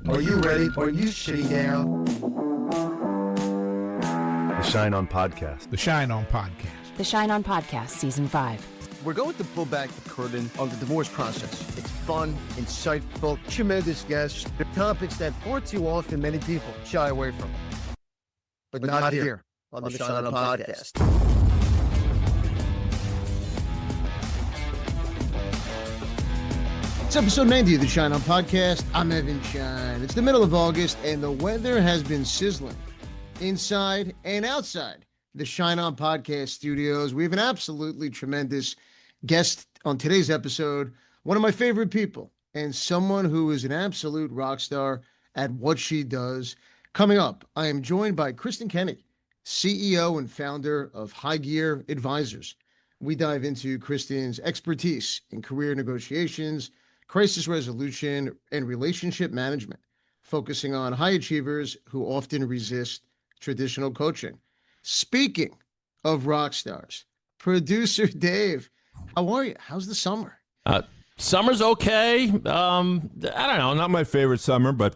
Are you ready? Are you sitting down? The Schein On Podcast. The Schein On Podcast. The Schein On Podcast, Season 5. We're going to pull back the curtain on the divorce process. It's fun, insightful, tremendous guests. They're topics that far too often many people shy away from. But not here on the Schein On Podcast. It's episode 90 of the Schein On Podcast. I'm Evan Schein. It's the middle of August, and the weather has been sizzling inside and outside the Schein On Podcast studios. We have an absolutely tremendous guest on today's episode, one of my favorite people, and someone who is an absolute rock star at what she does. Coming up, I am joined by Kristin Kenney, CEO and founder of High Gear Advisors. We dive into Kristin's expertise in career negotiations, crisis resolution, and relationship management, focusing on high achievers who often resist traditional coaching. Speaking of rock stars, producer Dave, how are you? How's the summer? Summer's okay. I don't know, not my favorite summer, but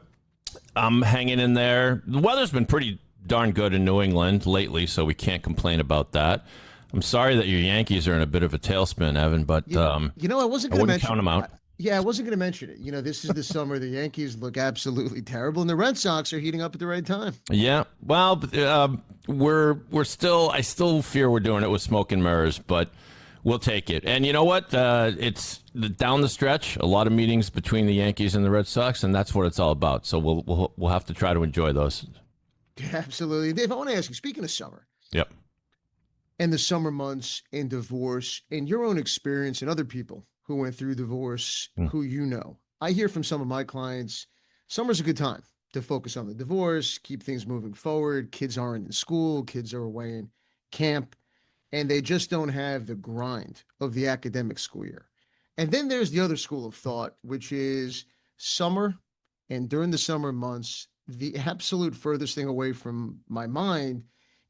I'm hanging in there. The weather's been pretty darn good in New England lately, so we can't complain about that. I'm sorry that your Yankees are in a bit of a tailspin, Evan, but I wasn't going to mention count them out. Yeah, I wasn't going to mention it. This is the summer. The Yankees look absolutely terrible, and the Red Sox are heating up at the right time. Yeah, well, we're still. I still fear we're doing it with smoke and mirrors, but we'll take it. And you know what? It's down the stretch. A lot of meetings between the Yankees and the Red Sox, and that's what it's all about. So we'll have to try to enjoy those. Absolutely, Dave. I want to ask you. Speaking of summer, yep, and the summer months and divorce, and your own experience and other people who went through divorce, who you know. I hear from some of my clients, summer's a good time to focus on the divorce, keep things moving forward. Kids aren't in school, kids are away in camp, and they just don't have the grind of the academic school year. And then there's the other school of thought, which is summer, and during the summer months, the absolute furthest thing away from my mind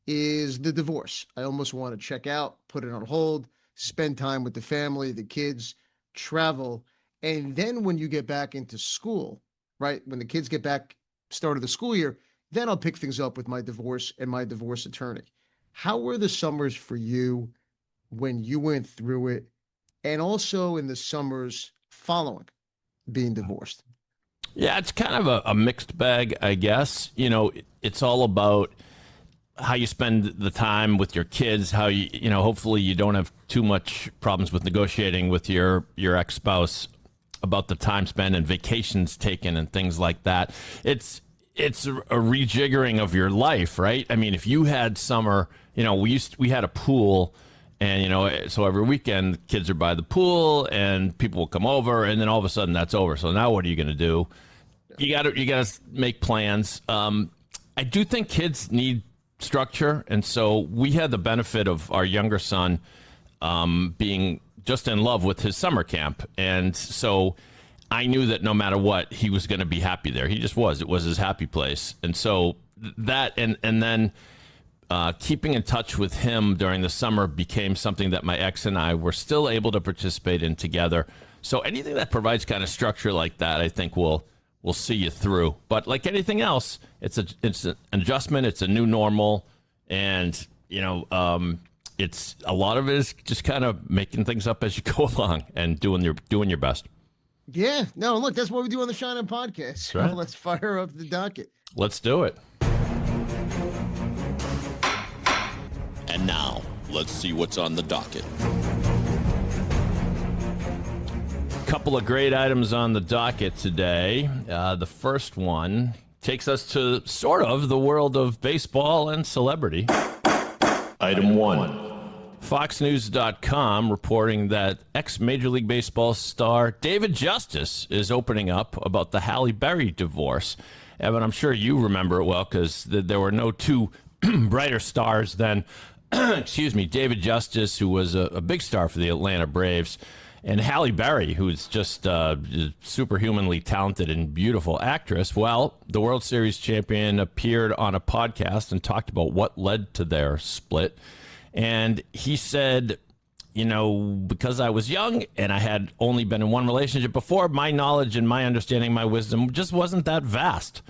is the divorce. I almost want to check out, put it on hold, spend time with the family, the kids, travel. And then when you get back into school, right, when the kids get back, start of the school year, then I'll pick things up with my divorce and my divorce attorney. How were the summers for you when you went through it, and also in the summers following being divorced? Yeah, it's kind of a mixed bag, I guess. It's all about how you spend the time with your kids, how hopefully you don't have too much problems with negotiating with your ex-spouse about the time spent and vacations taken and things like that. It's a rejiggering of your life, right? I mean, if you had summer, we had a pool, and so every weekend the kids are by the pool and people will come over, and then all of a sudden that's over. So now what are you going to do? You got to make plans. I do think kids need structure, and so we had the benefit of our younger son being just in love with his summer camp, and so I knew that no matter what, he was going to be happy there. He just was. It was his happy place. And so that and then keeping in touch with him during the summer became something that my ex and I were still able to participate in together. So anything that provides kind of structure like that, I think will see you through. But like anything else, it's an adjustment. It's a new normal. And, it's a lot of it is just kind of making things up as you go along and doing your best. Yeah. No, look, that's what we do on the Schein On Podcast. So right. Let's fire up the docket. Let's do it. And now, let's see what's on the docket. Couple of great items on the docket today. The first one takes us to sort of the world of baseball and celebrity. Item 1. FoxNews.com reporting that ex-Major League Baseball star David Justice is opening up about the Halle Berry divorce. Evan, I'm sure you remember it well because there were no two brighter stars than, David Justice, who was a big star for the Atlanta Braves, and Halle Berry, who's just a superhumanly talented and beautiful actress. Well, the World Series champion appeared on a podcast and talked about what led to their split. And he said because I was young and I had only been in one relationship before, my knowledge and my understanding, my wisdom just wasn't that vast.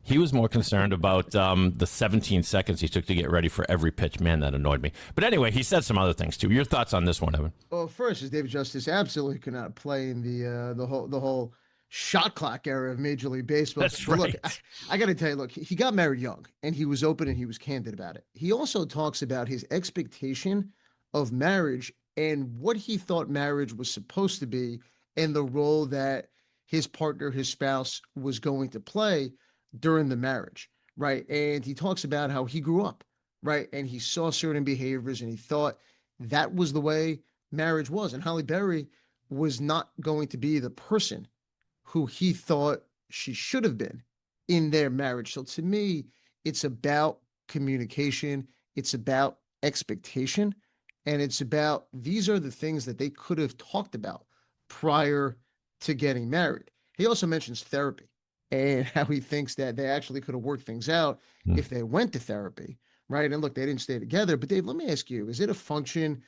He was more concerned about the 17 seconds he took to get ready for every pitch. Man, that annoyed me. But anyway, he said some other things too. Your thoughts on this one, Evan? Well, first is David Justice absolutely could not play in the whole shot clock era of Major League Baseball. That's But right. look, I got to tell you, look, he got married young, and he was open and he was candid about it. He also talks about his expectation of marriage and what he thought marriage was supposed to be, and the role that his partner, his spouse, was going to play during the marriage, right? And he talks about how he grew up, right? And he saw certain behaviors and he thought that was the way marriage was. And Halle Berry was not going to be the person who he thought she should have been in their marriage. So to me, it's about communication, it's about expectation, and it's about these are the things that they could have talked about prior to getting married. He also mentions therapy and how he thinks that they actually could have worked things out if they went to therapy, right? And look, they didn't stay together. But Dave, let me ask you, is it a function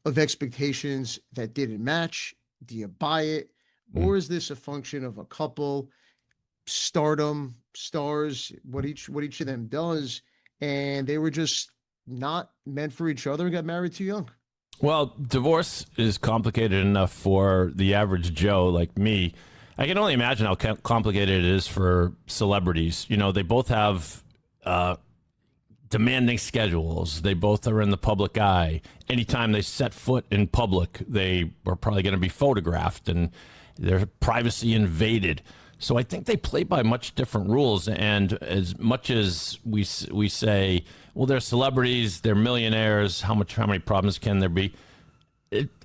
of expectations that didn't match? Do you buy it? Or is this a function of a couple, stardom, stars, what each of them does, and they were just not meant for each other and got married too young? Well, divorce is complicated enough for the average Joe like me. I can only imagine how complicated it is for celebrities. They both have demanding schedules. They both are in the public eye. Anytime they set foot in public, they are probably going to be photographed and their privacy invaded. So I think they play by much different rules. And as much as we say, well, they're celebrities, they're millionaires, how many problems can there be?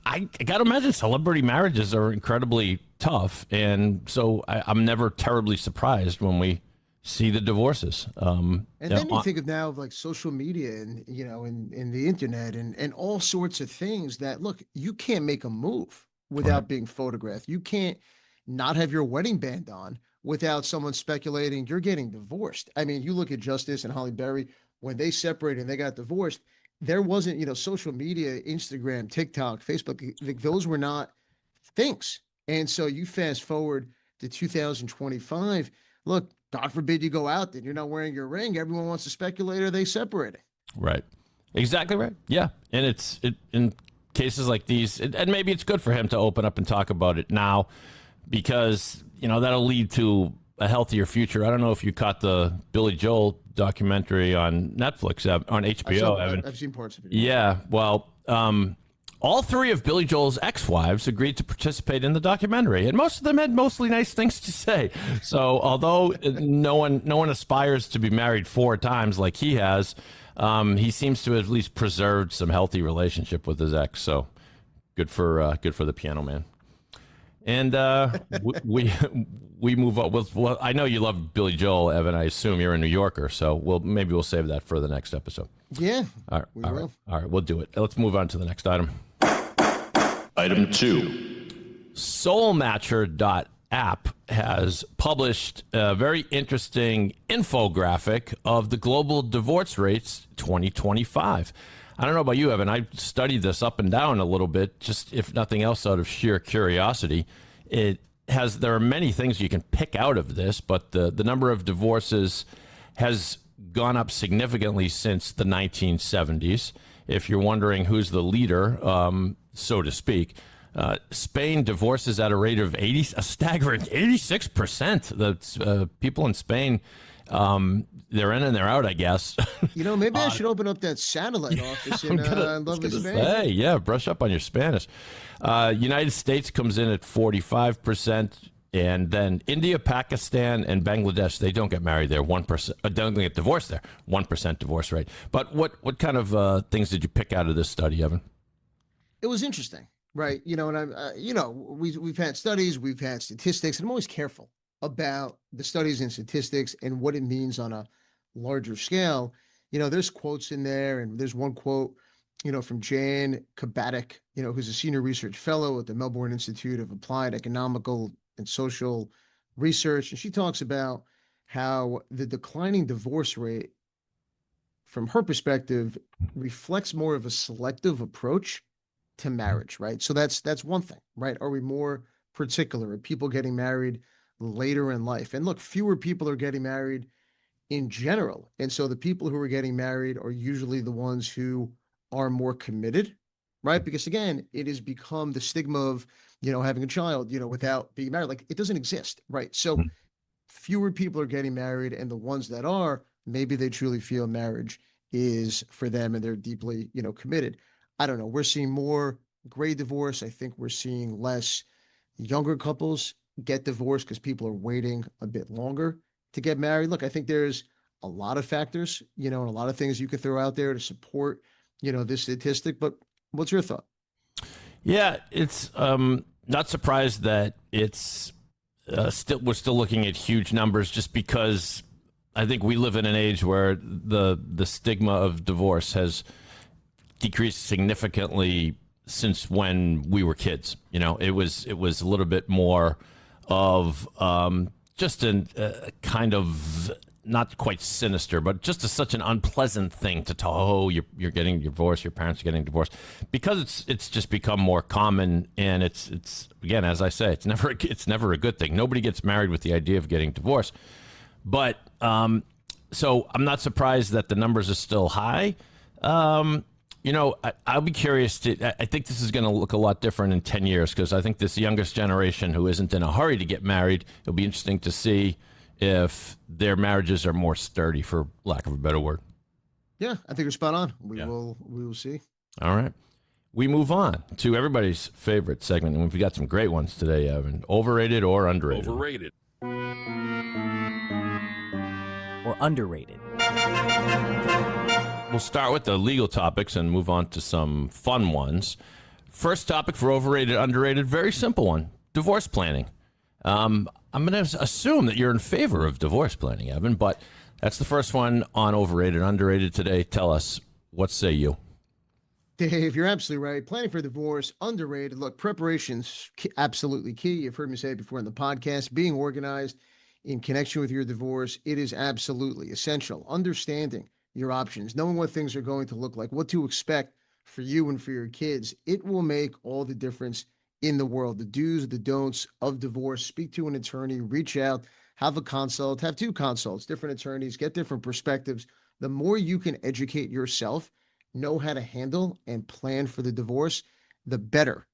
I got to imagine celebrity marriages are incredibly tough. And so I'm never terribly surprised when we see the divorces. And then you think of now of like social media and, and the internet and all sorts of things that, look, you can't make a move without being photographed. You can't not have your wedding band on without someone speculating you're getting divorced. I mean, you look at Justice and Halle Berry, when they separated and they got divorced, there wasn't, social media, Instagram, TikTok, Facebook, those were not things. And so you fast forward to 2025, look, God forbid you go out there, you're not wearing your ring. Everyone wants to speculate, are they separating? Right. Exactly right. Yeah. And it's in cases like these, and maybe it's good for him to open up and talk about it now because, that'll lead to a healthier future. I don't know if you caught the Billy Joel documentary on Netflix, on HBO, Evan. I've seen parts of it. Yeah. Well, all three of Billy Joel's ex-wives agreed to participate in the documentary, and most of them had mostly nice things to say. So although no one aspires to be married 4 times like he has, he seems to have at least preserved some healthy relationship with his ex. So good for the piano man. And we move on. Well, I know you love Billy Joel, Evan. I assume you're a New Yorker, so maybe we'll save that for the next episode. Yeah, all right, we'll do it. Let's move on to the next item. Item 2. Soulmatcher.app has published a very interesting infographic of the global divorce rates 2025. I don't know about you, Evan. I studied this up and down a little bit, just if nothing else out of sheer curiosity. There are many things you can pick out of this, but the number of divorces has gone up significantly since the 1970s. If you're wondering who's the leader, so to speak, Spain divorces at a rate of a staggering 86%. The people in Spain, they're in and they're out, I guess. Maybe I should open up that satellite office in lovely Spain. Yeah, brush up on your Spanish. United States comes in at 45%. And then India, Pakistan, and Bangladesh, they don't get married there. 1% don't get divorced there. 1% divorce rate. But what kind of things did you pick out of this study, Evan? It was interesting, right? And we've had studies, we've had statistics, and I'm always careful about the studies and statistics and what it means on a larger scale. There's quotes in there, and there's one quote, from Jan Kabatic, who's a senior research fellow at the Melbourne Institute of Applied Economical and Social Research. And she talks about how the declining divorce rate, from her perspective, reflects more of a selective approach to marriage, right? So that's one thing, right? Are we more particular? Are people getting married later in life? And look, fewer people are getting married in general. And so the people who are getting married are usually the ones who are more committed, right? Because again, it has become the stigma of, having a child, without being married. Like it doesn't exist, right? So fewer people are getting married, and the ones that are, maybe they truly feel marriage is for them and they're deeply, committed. I don't know. We're seeing more gray divorce. I think we're seeing less younger couples get divorced because people are waiting a bit longer to get married. Look, I think there's a lot of factors, and a lot of things you could throw out there to support, this statistic. But what's your thought? Yeah, it's not surprised that it's we're still looking at huge numbers, just because I think we live in an age where the stigma of divorce has decreased significantly since when we were kids. It was a little bit more of just a kind of, not quite sinister, but just such an unpleasant thing to tell. Oh, you're getting divorced. Your parents are getting divorced, because it's just become more common. And it's again, as I say, it's never a good thing. Nobody gets married with the idea of getting divorced. But so I'm not surprised that the numbers are still high. I'll be curious I think this is going to look a lot different in 10 years, because I think this youngest generation who isn't in a hurry to get married, it'll be interesting to see if their marriages are more sturdy, for lack of a better word. Yeah, I think you're spot on. We will see. All right. We move on to everybody's favorite segment, and we've got some great ones today, Evan. Overrated or underrated? Overrated. Or underrated. We'll start with the legal topics and move on to some fun ones. First topic for overrated, underrated, very simple one: divorce planning. I'm going to assume that you're in favor of divorce planning, Evan, but that's the first one on overrated, underrated today. Tell us, what say you? Dave, you're absolutely right. Planning for divorce, underrated. Look, preparation's absolutely key. You've heard me say it before in the podcast. Being organized in connection with your divorce, it is absolutely essential. Understanding your options, knowing what things are going to look like, what to expect for you and for your kids, it will make all the difference in the world. The do's, the don'ts of divorce. Speak to an attorney, reach out, have a consult, have two consults, different attorneys, get different perspectives. The more you can educate yourself, know how to handle and plan for the divorce, the better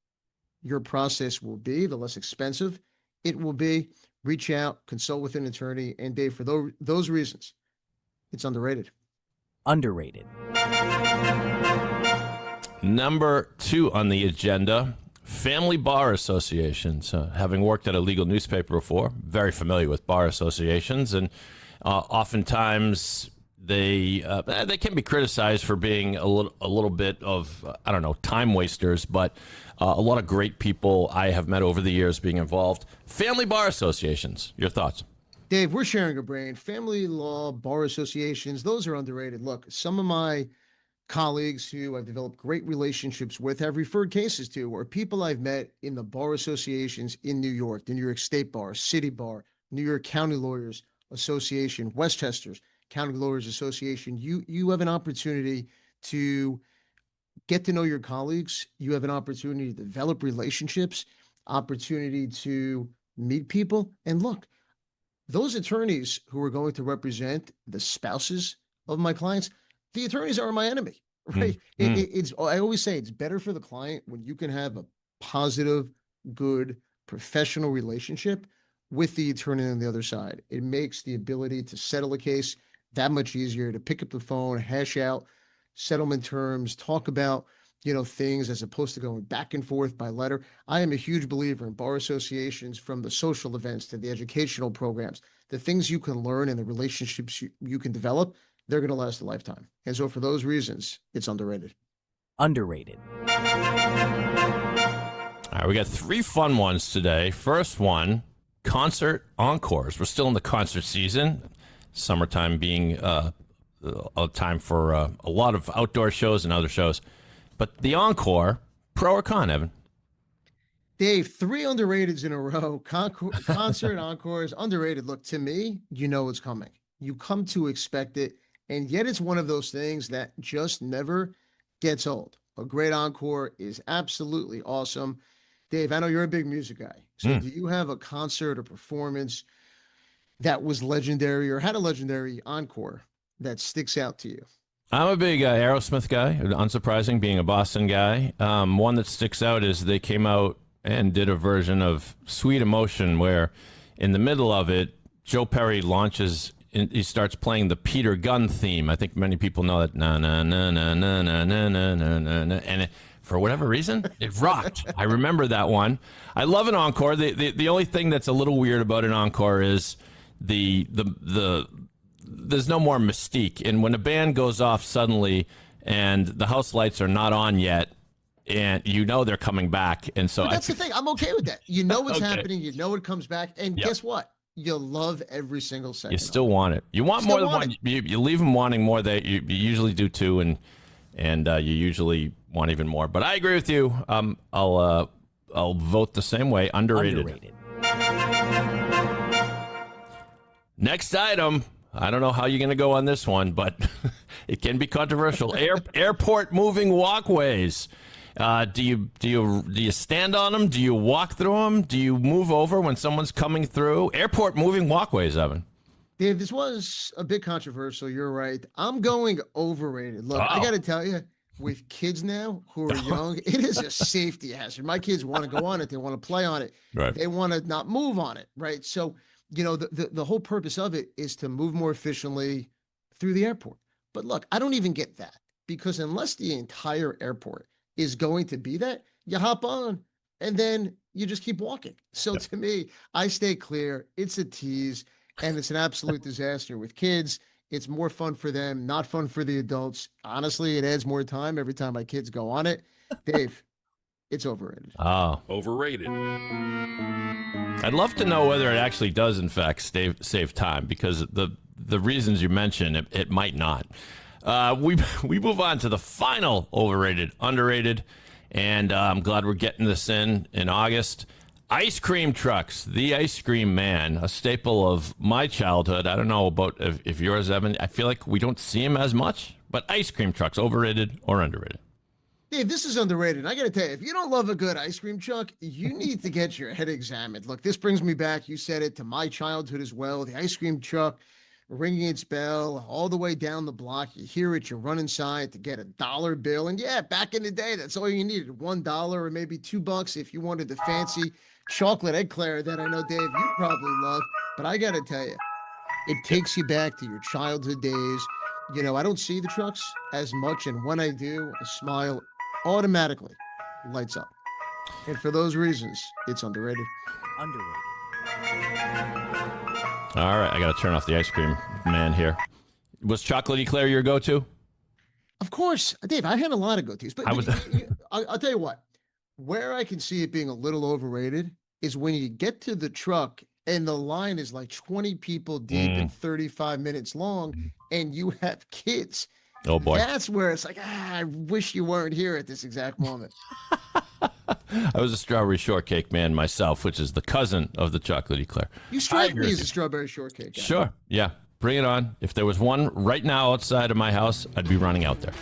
your process will be, the less expensive it will be. Reach out, consult with an attorney, and Dave, for those reasons, it's underrated. Underrated. Number 2 on the agenda: family bar associations. Having worked at a legal newspaper before, very familiar with bar associations, and oftentimes they can be criticized for being a little bit of time wasters, but a lot of great people I have met over the years being involved. Family bar associations, your thoughts? Dave, we're sharing a brain. Family law, bar associations, those are underrated. Look, some of my colleagues who I've developed great relationships with have referred cases to, or people I've met in the bar associations in New York, the New York State Bar, City Bar, New York County Lawyers Association, Westchester's County Lawyers Association. You have an opportunity to get to know your colleagues. You have an opportunity to develop relationships, opportunity to meet people. And look, those attorneys who are going to represent the spouses of my clients, the attorneys are my enemy, right? It's I always say it's better for the client when you can have a positive, good, professional relationship with the attorney on the other side. It makes the ability to settle a case that much easier, to pick up the phone, hash out settlement terms, talk about, things, as opposed to going back and forth by letter. I am a huge believer in bar associations, from the social events to the educational programs, the things you can learn and the relationships you can develop, they're going to last a lifetime. And so for those reasons, it's underrated. Underrated. All right, we got 3 fun ones today. First one, concert encores. We're still in the concert season, summertime being a time for a lot of outdoor shows and other shows. But the encore, pro or con, Evan? Dave, 3 underrateds in a row. Concert encores, underrated. Look, to me, it's coming. You come to expect it, and yet it's one of those things that just never gets old. A great encore is absolutely awesome. Dave, I know you're a big music guy. So do you have a concert or performance that was legendary or had a legendary encore that sticks out to you? I'm a big Aerosmith guy, unsurprising being a Boston guy. One that sticks out is they came out and did a version of Sweet Emotion where in the middle of it, Joe Perry launches, he starts playing the Peter Gunn theme. I think many people know that. Na, na, na, na, na, na, na, na, na, na, na. And for whatever reason, it rocked. I remember that one. I love an encore. The only thing that's a little weird about an encore is there's no more mystique. And when a band goes off suddenly and the house lights are not on yet, and you know they're coming back. And so But that's the thing. I'm okay with that. You know what's Okay. happening. You know it comes back. And guess what? You love every single second. you still want it. You want Still more than want one. You leave them wanting more. That you usually do too, and you usually want even more. But I agree with you. I'll vote the same way. Underrated. Next item. I don't know how you're going to go on this one, but it can be controversial. Airport moving walkways. Do you stand on them? Do you walk through them? Do you move over when someone's coming through? Airport moving walkways, Evan. Dave, this was a bit controversial. You're right. I'm going overrated. Look, I got to tell you, with kids now who are young, it is a safety hazard. My kids want to go on it. They want to play on it. Right. They want to not move on it. Right. So, you know, the whole purpose of it is to move more efficiently through the airport. But look, I don't even get that because unless the entire airport is going to be that, you hop on and then you just keep walking. So to me, I stay clear. It's a tease and it's an absolute disaster with kids. It's more fun for them, not fun for the adults. Honestly, it adds more time every time my kids go on it. Dave, it's overrated. Oh. Overrated. I'd love to know whether it actually does, in fact, save time, because the reasons you mentioned, it might not. We move on to the final overrated, underrated, and I'm glad we're getting this in August. Ice cream trucks, the ice cream man, a staple of my childhood. I don't know about if yours, Evan. I feel like we don't see him as much, but ice cream trucks, overrated or underrated? Dave, this is underrated. I got to tell you, if you don't love a good ice cream truck, you need to get your head examined. Look, this brings me back, you said it, to my childhood as well. The ice cream truck ringing its bell all the way down the block. You hear it, you run inside to get a dollar bill. And yeah, back in the day, that's all you needed, $1 or maybe $2 if you wanted the fancy chocolate eclair that I know, Dave, you probably love. But I got to tell you, it takes you back to your childhood days. You know, I don't see the trucks as much, and when I do, a smile automatically lights up. And for those reasons, it's underrated. All right, I got to turn off the ice cream man here. Was chocolate eclair your go-to? Of course, Dave, I had a lot of go-tos, but I was- I'll tell you what, where I can see it being a little overrated is when you get to the truck and the line is like 20 people deep and 35 minutes long, and you have kids. Oh, boy. That's where it's like, I wish you weren't here at this exact moment. I was a strawberry shortcake man myself, which is the cousin of the chocolate eclair. You strike agree me with as a you. strawberry shortcake guy. Sure. Yeah. Bring it on. If there was one right now outside of my house, I'd be running out there.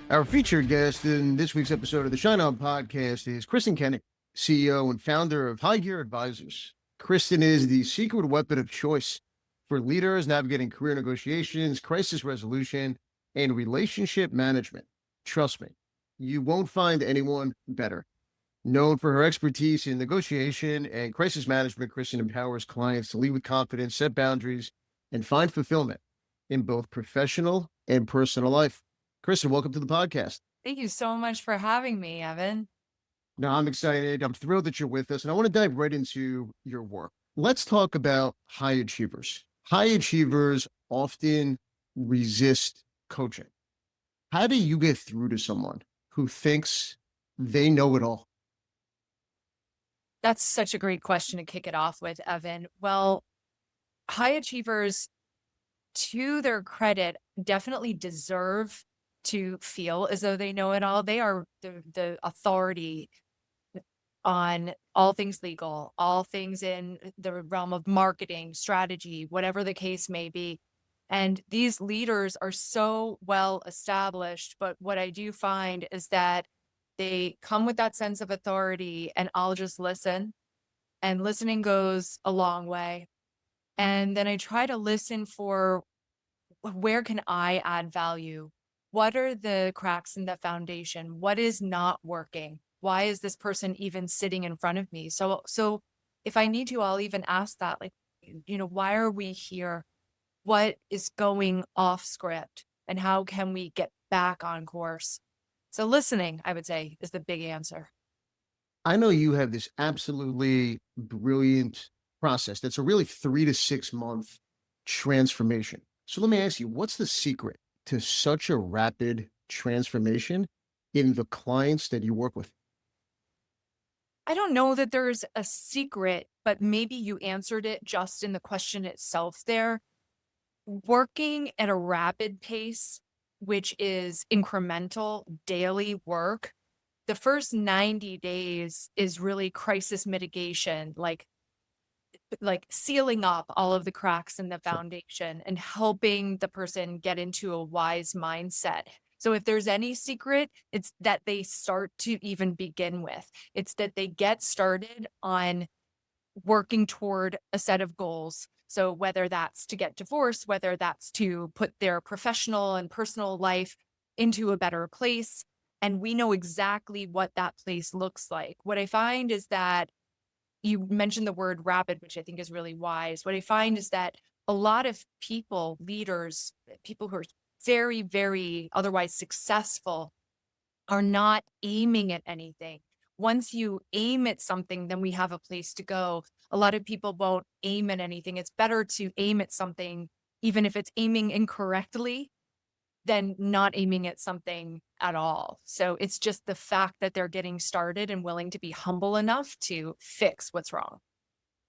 Our featured guest in this week's episode of the Schein podcast is Kristin Kenney, CEO and founder of High Gear Advisors. Kristin is the secret weapon of choice for leaders navigating career negotiations, crisis resolution, and relationship management. Trust me, you won't find anyone better. Known for her expertise in negotiation and crisis management, Kristin empowers clients to lead with confidence, set boundaries, and find fulfillment in both professional and personal life. Kristin, welcome to the podcast. Thank you so much for having me, Evan. Now, I'm excited. I'm thrilled that you're with us, and I want to dive right into your work. Let's talk about high achievers. High achievers often resist coaching. How do you get through to someone who thinks they know it all? That's such a great question to kick it off with, Evan. Well, high achievers, to their credit, definitely deserve to feel as though they know it all. They are the authority on all things legal, all things in the realm of marketing, strategy, whatever the case may be. And these leaders are so well established. But what I do find is that they come with that sense of authority, and I'll just listen. And listening goes a long way. And then I try to listen for where can I add value? What are the cracks in the foundation? What is not working? Why is this person even sitting in front of me? So if I need to, I'll even ask that, like, why are we here? What is going off script? And how can we get back on course? So listening, I would say, is the big answer. I know you have this absolutely brilliant process that's a really 3 to 6 month transformation. So let me ask you, what's the secret to such a rapid transformation in the clients that you work with? I don't know that there's a secret, but maybe you answered it just in the question itself there. Working at a rapid pace, which is incremental daily work, the first 90 days is really crisis mitigation, like sealing up all of the cracks in the Sure. foundation and helping the person get into a wise mindset. So if there's any secret, it's that they start to even begin with. It's that they get started on working toward a set of goals. So whether that's to get divorced, whether that's to put their professional and personal life into a better place, and we know exactly what that place looks like. What I find is that you mentioned the word rapid, which I think is really wise. What I find is that a lot of people, leaders, people who are very, very otherwise successful, are not aiming at anything. Once you aim at something, then we have a place to go. A lot of people won't aim at anything. It's better to aim at something, even if it's aiming incorrectly, than not aiming at something at all. So it's just the fact that they're getting started and willing to be humble enough to fix what's wrong.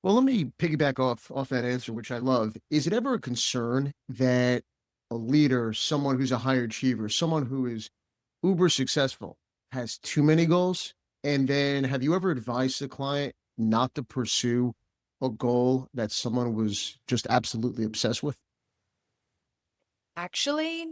Well, let me piggyback off that answer, which I love. Is it ever a concern that a leader, someone who's a high achiever, someone who is uber successful, has too many goals? And then have you ever advised the client not to pursue a goal that someone was just absolutely obsessed with? Actually,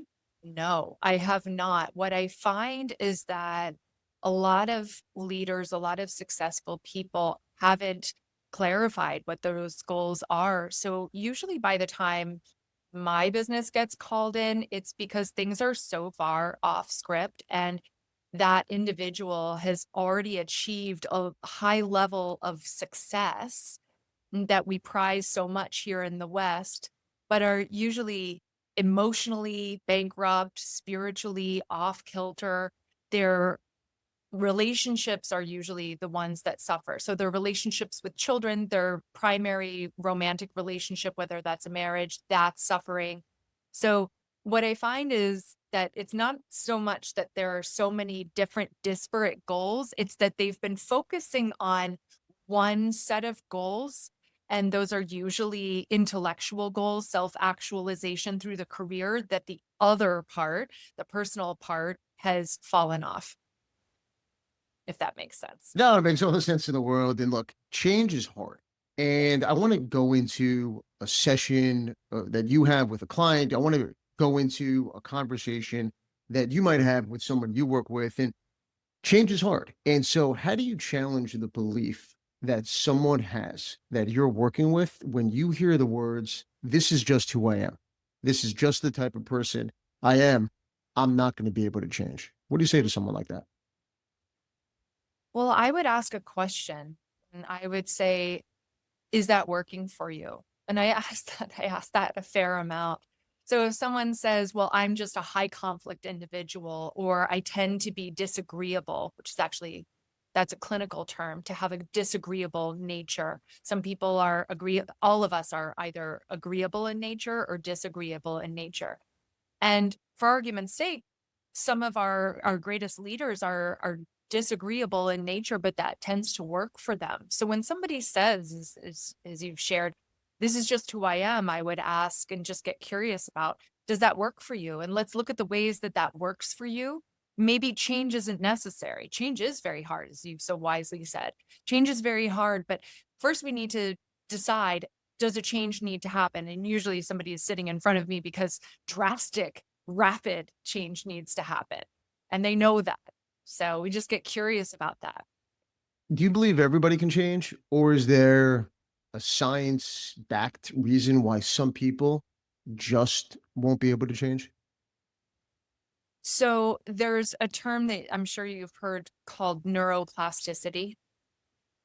no, I have not. What I find is that a lot of leaders, a lot of successful people haven't clarified what those goals are. So usually by the time my business gets called in, it's because things are so far off script and that individual has already achieved a high level of success that we prize so much here in the West, but are usually emotionally bankrupt, spiritually off kilter. Their relationships are usually the ones that suffer. So their relationships with children, their primary romantic relationship, whether that's a marriage, that's suffering. So what I find is that it's not so much that there are so many different disparate goals, it's that they've been focusing on one set of goals. And those are usually intellectual goals, self-actualization through the career, that the other part, the personal part, has fallen off, if that makes sense. No, it makes all the sense in the world. And look, change is hard. And I want to go into a session that you have with a client. I want to go into a conversation that you might have with someone you work with. And change is hard. And so, how do you challenge the belief that someone has that you're working with when you hear the words, this is just who I am? This is just the type of person I am. I'm not going to be able to change. What do you say to someone like that? Well, I would ask a question and I would say, is that working for you? And I ask that a fair amount. So if someone says, well, I'm just a high conflict individual, or I tend to be disagreeable, which is actually, that's a clinical term, to have a disagreeable nature. Some people are all of us are either agreeable in nature or disagreeable in nature. And for argument's sake, some of our greatest leaders are disagreeable in nature, but that tends to work for them. So when somebody says, as you've shared, this is just who I am, I would ask and just get curious about, does that work for you? And let's look at the ways that that works for you. Maybe change isn't necessary. Change is very hard, as you've so wisely said. Change is very hard, but first we need to decide, does a change need to happen? And usually somebody is sitting in front of me because drastic, rapid change needs to happen. And they know that. So we just get curious about that. Do you believe everybody can change, or is there a science-backed reason why some people just won't be able to change? So there's a term that I'm sure you've heard called neuroplasticity.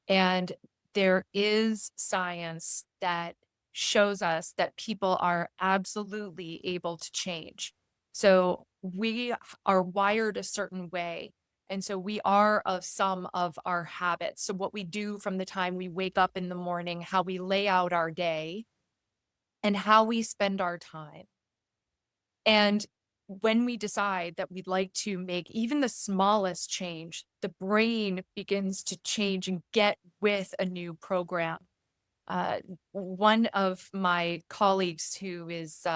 And there is science that shows us that people are absolutely able to change. So we are wired a certain way. And so we are of some of our habits. So what we do from the time we wake up in the morning, how we lay out our day, and how we spend our time. And when we decide that we'd like to make even the smallest change, the brain begins to change and get with a new program. One of my colleagues, who is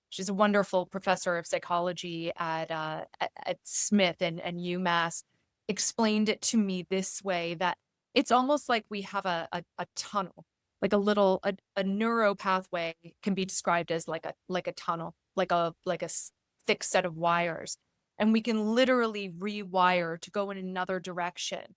she's a wonderful professor of psychology at Smith and UMass, explained it to me this way: that it's almost like we have a tunnel, like a neuro pathway can be described as like a tunnel, like a thick set of wires, and we can literally rewire to go in another direction.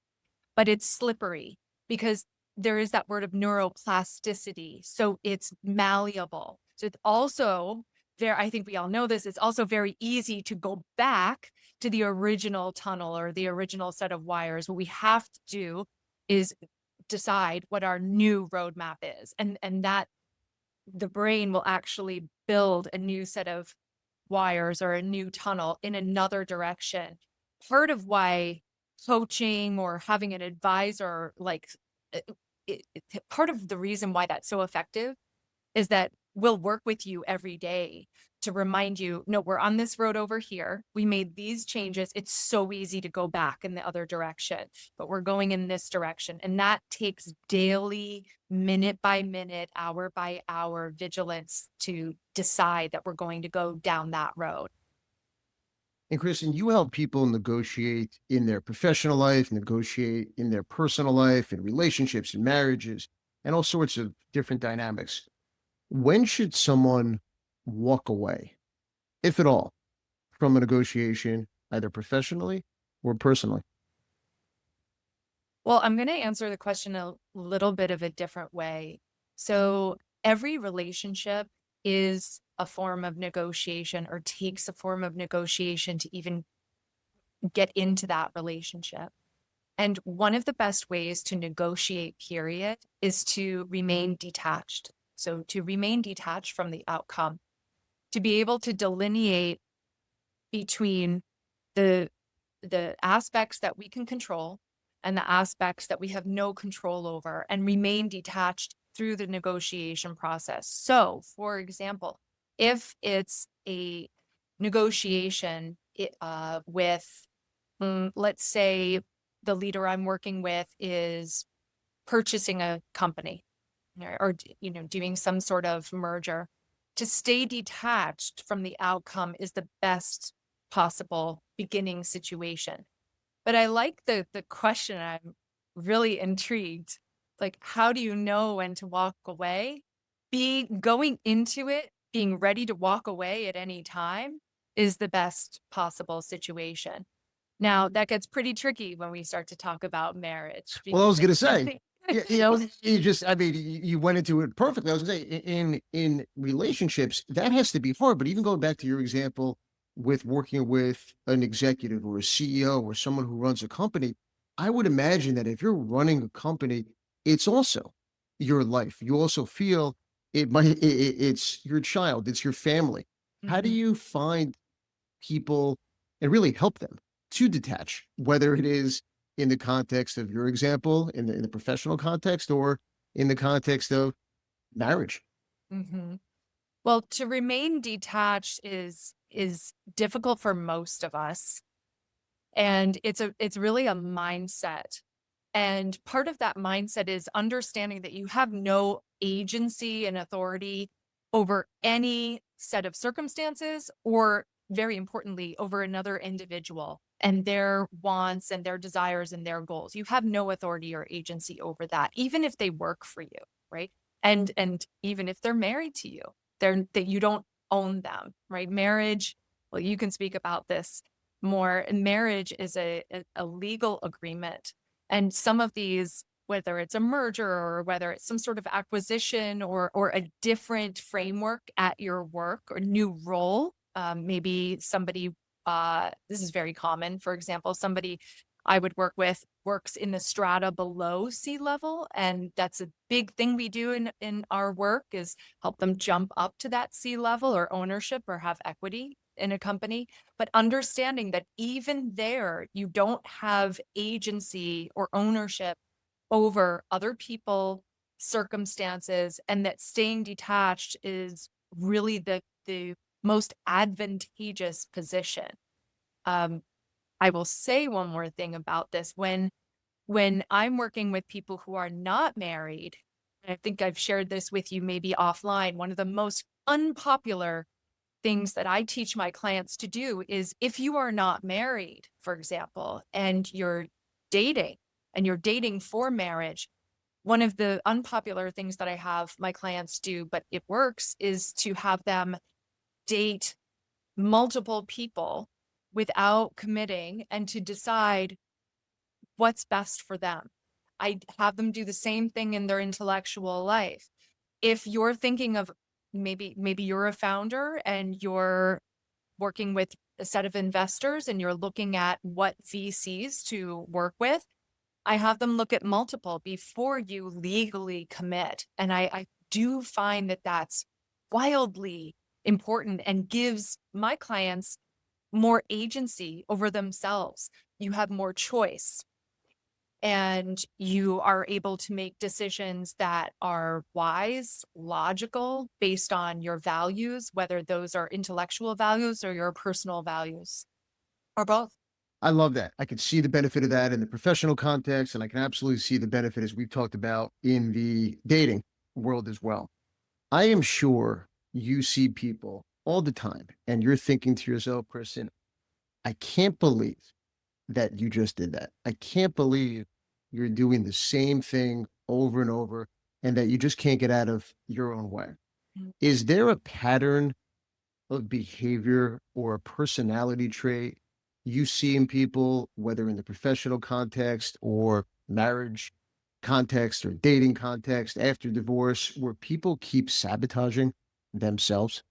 But it's slippery because there is that word of neuroplasticity. So it's malleable. So it's also there. I think we all know this. It's also very easy to go back to the original tunnel or the original set of wires. What we have to do is decide what our new roadmap is. And that the brain will actually build a new set of wires or a new tunnel in another direction. Part of why coaching or having an advisor, like part of the reason why that's so effective is that we'll work with you every day to remind you, no, we're on this road over here. We made these changes. It's so easy to go back in the other direction, but we're going in this direction. And that takes daily, minute by minute, hour by hour vigilance to decide that we're going to go down that road. And Kristin, you help people negotiate in their professional life, negotiate in their personal life, in relationships and marriages, and all sorts of different dynamics. When should someone walk away, if at all, from a negotiation, either professionally or personally? Well, I'm going to answer the question a little bit of a different way. So every relationship is a form of negotiation, or takes a form of negotiation to even get into that relationship. And one of the best ways to negotiate, period, is to remain detached. So to remain detached from the outcome, to be able to delineate between the aspects that we can control and the aspects that we have no control over, and remain detached through the negotiation process. So, for example, if it's a negotiation with, let's say the leader I'm working with is purchasing a company, or doing some sort of merger, to stay detached from the outcome is the best possible beginning situation. But I like the question. I'm really intrigued. Like, how do you know when to walk away? Going into it, being ready to walk away at any time is the best possible situation. Now, that gets pretty tricky when we start to talk about marriage. Well, I was going to because- say, you went into it perfectly. I was going to say, in relationships, that has to be hard. But even going back to your example with working with an executive or a CEO or someone who runs a company, I would imagine that if you're running a company, it's also your life. You also feel it's your child, it's your family. How do Mhm. you find people and really help them to detach, whether it is in the context of your example, in the professional context, or in the context of marriage? Mhm. Well, to remain detached is difficult for most of us. And it's really a mindset. And part of that mindset is understanding that you have no agency and authority over any set of circumstances, or very importantly, over another individual and their wants and their desires and their goals. You have no authority or agency over that, even if they work for you, right? And even if they're married to you, that you don't own them, right? Marriage, well, you can speak about this more. Marriage is a legal agreement. And some of these, whether it's a merger or whether it's some sort of acquisition or a different framework at your work or new role, maybe somebody, this is very common, for example, somebody I would work with works in the strata below sea level. And that's a big thing we do in our work, is help them jump up to that sea level or ownership or have equity in a company. But understanding that even there, you don't have agency or ownership over other people, circumstances, and that staying detached is really the most advantageous position. I will say one more thing about this. When I'm working with people who are not married, and I think I've shared this with you maybe offline, one of the most unpopular things that I teach my clients to do is, if you are not married, for example, and you're dating for marriage, one of the unpopular things that I have my clients do, but it works, is to have them date multiple people without committing and to decide what's best for them. I have them do the same thing in their intellectual life. If you're thinking of maybe you're a founder and you're working with a set of investors and you're looking at what VCs to work with, I have them look at multiple before you legally commit. And I do find that that's wildly important and gives my clients more agency over themselves. You have more choice and you are able to make decisions that are wise, logical, based on your values, whether those are intellectual values or your personal values, or both. I love that. I can see the benefit of that in the professional context, and I can absolutely see the benefit, as we've talked about, in the dating world as well. I am sure you see people all the time, and you're thinking to yourself, Kristin, I can't believe that you just did that. I can't believe you're doing the same thing over and over and that you just can't get out of your own way. Mm. Is there a pattern of behavior or a personality trait you see in people, whether in the professional context or marriage context or dating context after divorce, where people keep sabotaging themselves?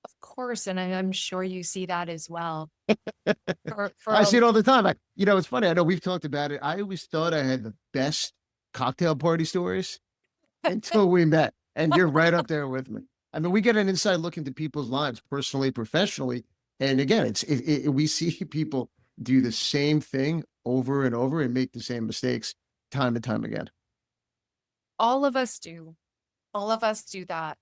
Of course, and I'm sure you see that as well. I see it all the time. It's funny. I know we've talked about it. I always thought I had the best cocktail party stories until we met, and you're right up there with me. I mean, we get an inside look into people's lives, personally, professionally, and again, we see people do the same thing over and over and make the same mistakes time and time again. All of us do. All of us do that.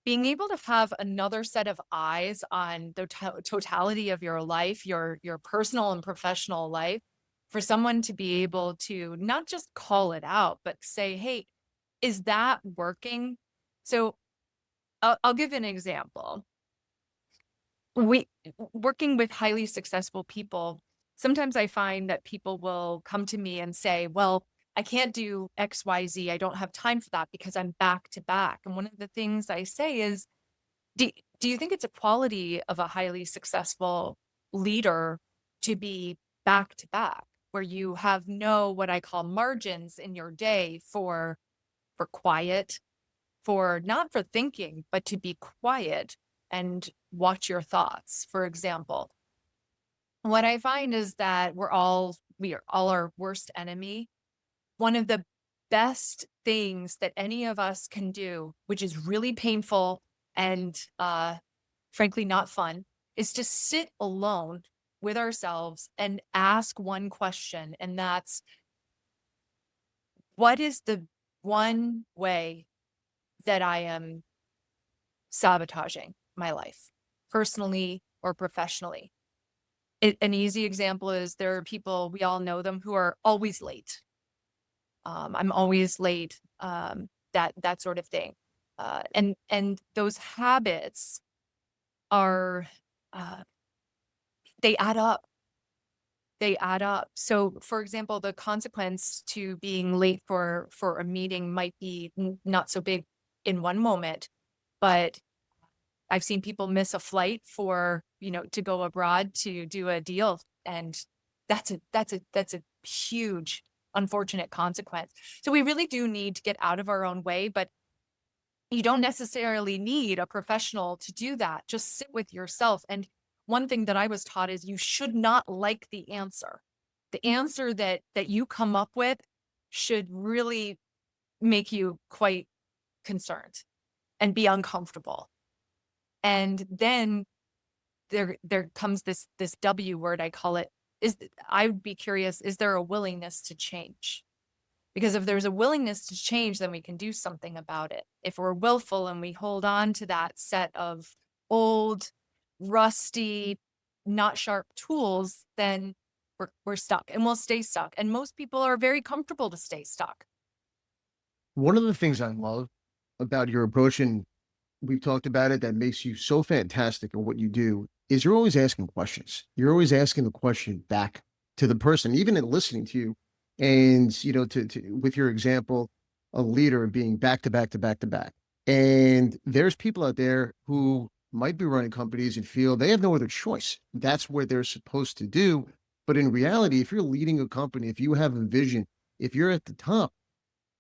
Being able to have another set of eyes on the totality of your life, your personal and professional life, for someone to be able to not just call it out, but say, hey, is that working? So I'll give an example. Working with highly successful people, sometimes I find that people will come to me and say, well, I can't do XYZ. I don't have time for that because I'm back to back. And one of the things I say is, do you think it's a quality of a highly successful leader to be back to back, where you have no, what I call, margins in your day for quiet, for not for thinking, but to be quiet and watch your thoughts, for example? What I find is that we are all our worst enemy. One of the best things that any of us can do, which is really painful and frankly not fun, is to sit alone with ourselves and ask one question. And that's, what is the one way that I am sabotaging my life, personally or professionally? An easy example is, there are people, we all know them, who are always late. I'm always late, that sort of thing. And those habits are, they add up. they add up. So for example, the consequence to being late for a meeting might be not so big in one moment, but I've seen people miss a flight for, to go abroad to do a deal. And that's a huge, unfortunate consequence. So we really do need to get out of our own way, but you don't necessarily need a professional to do that. Just sit with yourself. And one thing that I was taught is you should not like the answer. The answer that you come up with should really make you quite concerned and be uncomfortable. And then there comes this W word, I call it, I would be curious, is there a willingness to change? Because if there's a willingness to change, then we can do something about it. If we're willful and we hold on to that set of old, rusty, not sharp tools, then we're stuck and we'll stay stuck. And most people are very comfortable to stay stuck. One of the things I love about your approach, and we've talked about it, that makes you so fantastic at what you do, is you're always asking questions. You're always asking the question back to the person, even in listening to you. And, with your example, a leader being back to back to back to back. And there's people out there who might be running companies and feel they have no other choice. That's what they're supposed to do. But in reality, if you're leading a company, if you have a vision, if you're at the top,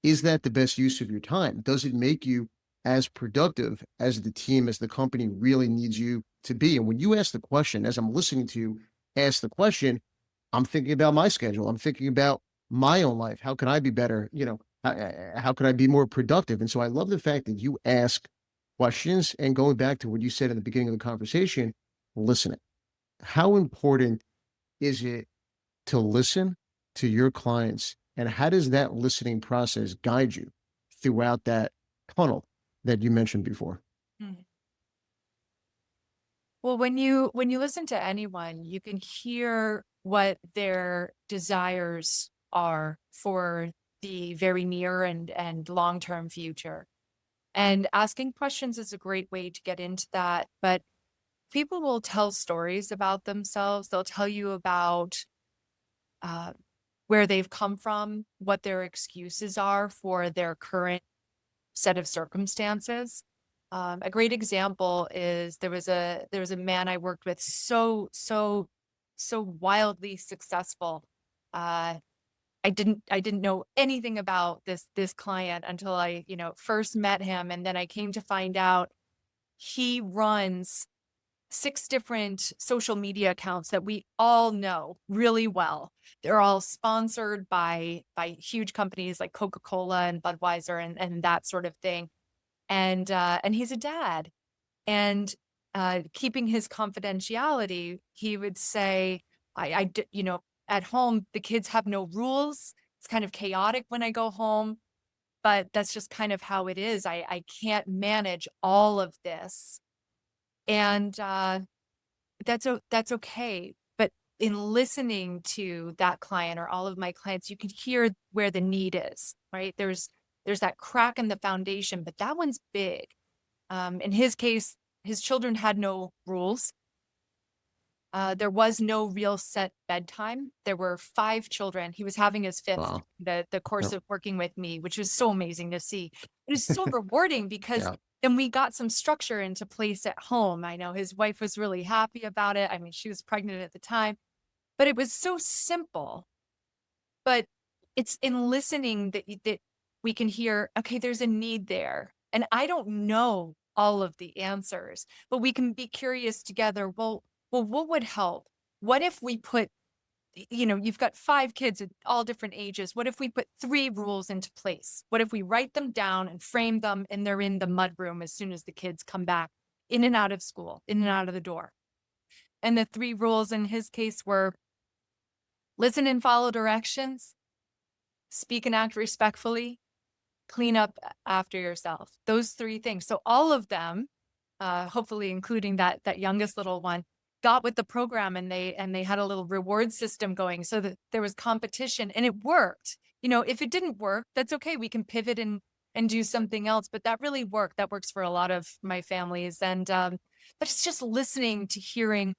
is that the best use of your time? Does it make you as productive as the team, as the company really needs you to be? And when you ask the question, as I'm listening to you ask the question, I'm thinking about my schedule. I'm thinking about my own life. How can I be better? How can I be more productive? And so I love the fact that you ask questions, and going back to what you said in the beginning of the conversation, listening. How important is it to listen to your clients, and how does that listening process guide you throughout that tunnel that you mentioned before? Well, when you listen to anyone, you can hear what their desires are for the very near and long-term future. And asking questions is a great way to get into that. But people will tell stories about themselves. They'll tell you about where they've come from, what their excuses are for their current set of circumstances. A great example is there was a man I worked with, so wildly successful. I didn't know anything about this client until I, first met him. And then I came to find out he runs 6 different social media accounts that we all know really well. They're all sponsored by huge companies like Coca-Cola and Budweiser and that sort of thing. And he's a dad. And keeping his confidentiality, he would say, at home, the kids have no rules. It's kind of chaotic when I go home, but that's just kind of how it is. I can't manage all of this. And that's okay. But in listening to that client or all of my clients, you can hear where the need is, right? There's that crack in the foundation, but that one's big. In his case, his children had no rules. There was no real set bedtime. There were 5 children. He was having his 5th, Wow. the course Yep. of working with me, which was so amazing to see. It was so rewarding because Yeah. then we got some structure into place at home. I know his wife was really happy about it. I mean, she was pregnant at the time, but it was so simple. But it's in listening that we can hear, okay, there's a need there. And I don't know all of the answers, but we can be curious together. Well, what would help? What if we put, you've got 5 kids at all different ages. What if we put 3 rules into place? What if we write them down and frame them and they're in the mudroom as soon as the kids come back, in and out of school, in and out of the door? And the 3 rules in his case were listen and follow directions, speak and act respectfully, clean up after yourself. Those 3 things. So all of them, hopefully including that youngest little one, got with the program, and they had a little reward system going so that there was competition, and it worked. If it didn't work, that's okay. We can pivot and do something else, but that really worked. That works for a lot of my families. And but it's just listening to hearing